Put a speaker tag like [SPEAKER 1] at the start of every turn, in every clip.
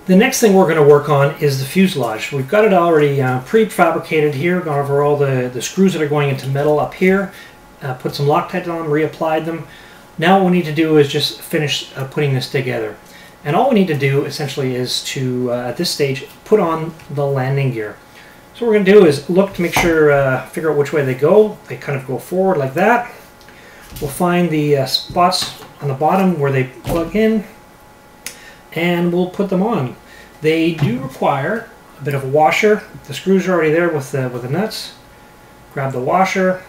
[SPEAKER 1] The next thing we're going to work on is the fuselage. We've got it already prefabricated here, gone over all the screws that are going into metal up here, put some Loctite on them, reapplied them. Now what we need to do is just finish putting this together. And all we need to do essentially is to, at this stage, put on the landing gear. So what we're going to do is look to make sure, figure out which way they go. They kind of go forward like that. We'll find the spots on the bottom where they plug in, and we'll put them on. They do require a bit of a washer. The screws are already there with the nuts. Grab the washer,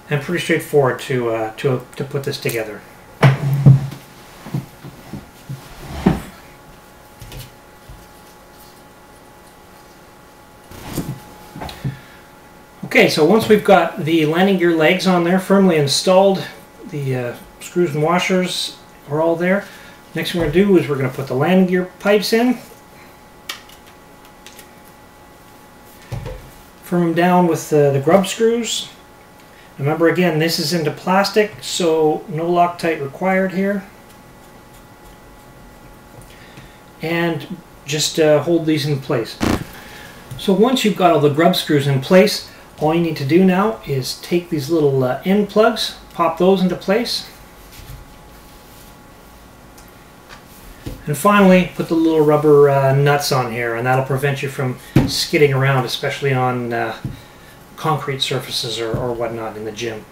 [SPEAKER 1] and pretty straightforward to put this together. Okay, so once we've got the landing gear legs on there firmly installed, the screws and washers are all there. Next thing we're going to do is we're going to put the landing gear pipes in. Firm them down with the grub screws. Remember again, this is into plastic, so no Loctite required here. And just hold these in place. So once you've got all the grub screws in place, all you need to do now is take these little end plugs, pop those into place. And finally, put the little rubber nuts on here, and that'll prevent you from skidding around, especially on concrete surfaces or whatnot in the gym.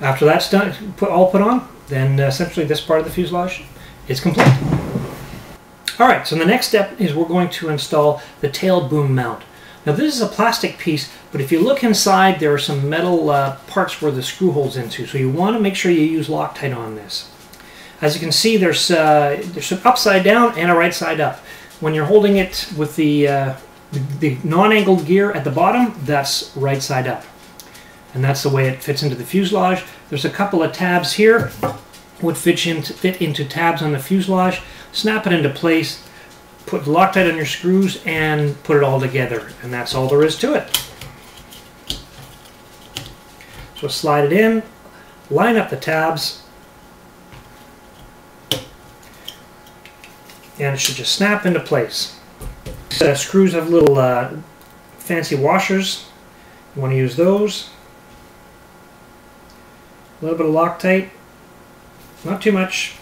[SPEAKER 1] After that's done, all put on, then essentially this part of the fuselage is complete. Alright, so the next step is we're going to install the tail boom mount. Now this is a plastic piece, but if you look inside, there are some metal parts where the screw holds into, so you want to make sure you use Loctite on this. As you can see, there's an upside down and a right side up. When you're holding it with the non-angled gear at the bottom, that's right side up. And that's the way it fits into the fuselage. There's a couple of tabs here, would fit into tabs on the fuselage. Snap it into place, put the Loctite on your screws, and put it all together. And that's all there is to it. So slide it in, line up the tabs, and it should just snap into place. Screws have little fancy washers. You want to use those. A little bit of Loctite, not too much.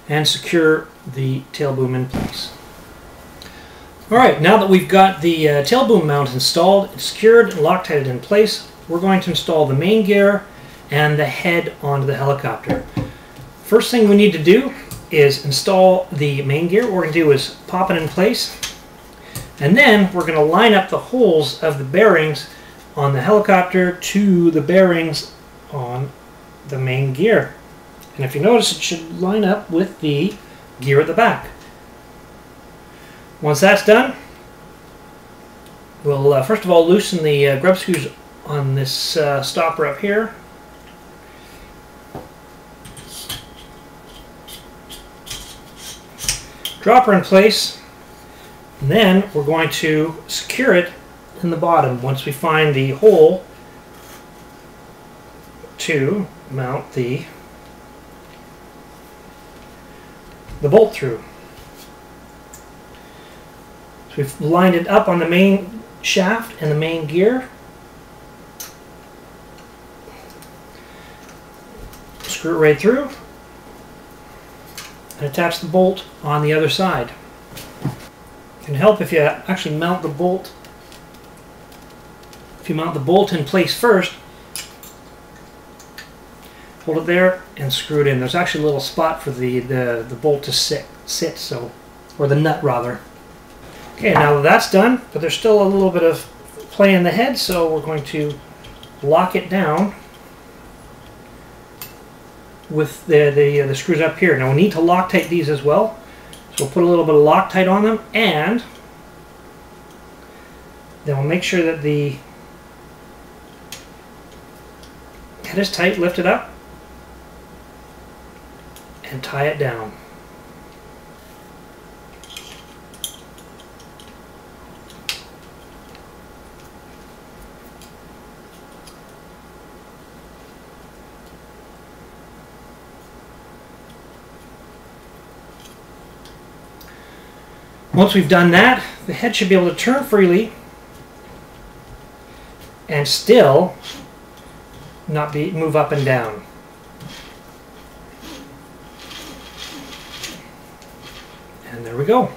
[SPEAKER 1] And secure the tail boom in place. Alright, now that we've got the tail boom mount installed, secured, and Loctited in place, we're going to install the main gear and the head onto the helicopter. First thing we need to do is install the main gear. What we're going to do is pop it in place, and then we're going to line up the holes of the bearings on the helicopter to the bearings on the main gear. And if you notice, it should line up with the gear at the back. Once that's done, we'll first of all loosen the grub screws on this stopper up here. Drop her in place, and then we're going to secure it in the bottom once we find the hole to mount the bolt through. So we've lined it up on the main shaft and the main gear. Screw it right through and attach the bolt on the other side. It can help if you actually mount the bolt. If you mount the bolt in place first, hold it there and screw it in. There's actually a little spot for the bolt to sit, so, or the nut rather. Okay, now that that's done, but there's still a little bit of play in the head, so we're going to lock it down with the screws up here. Now we need to Loctite these as well, so we'll put a little bit of Loctite on them, and then we'll make sure that the head is tight, lift it up, and tie it down. Once we've done that, the head should be able to turn freely and still not move up and down. And there we go.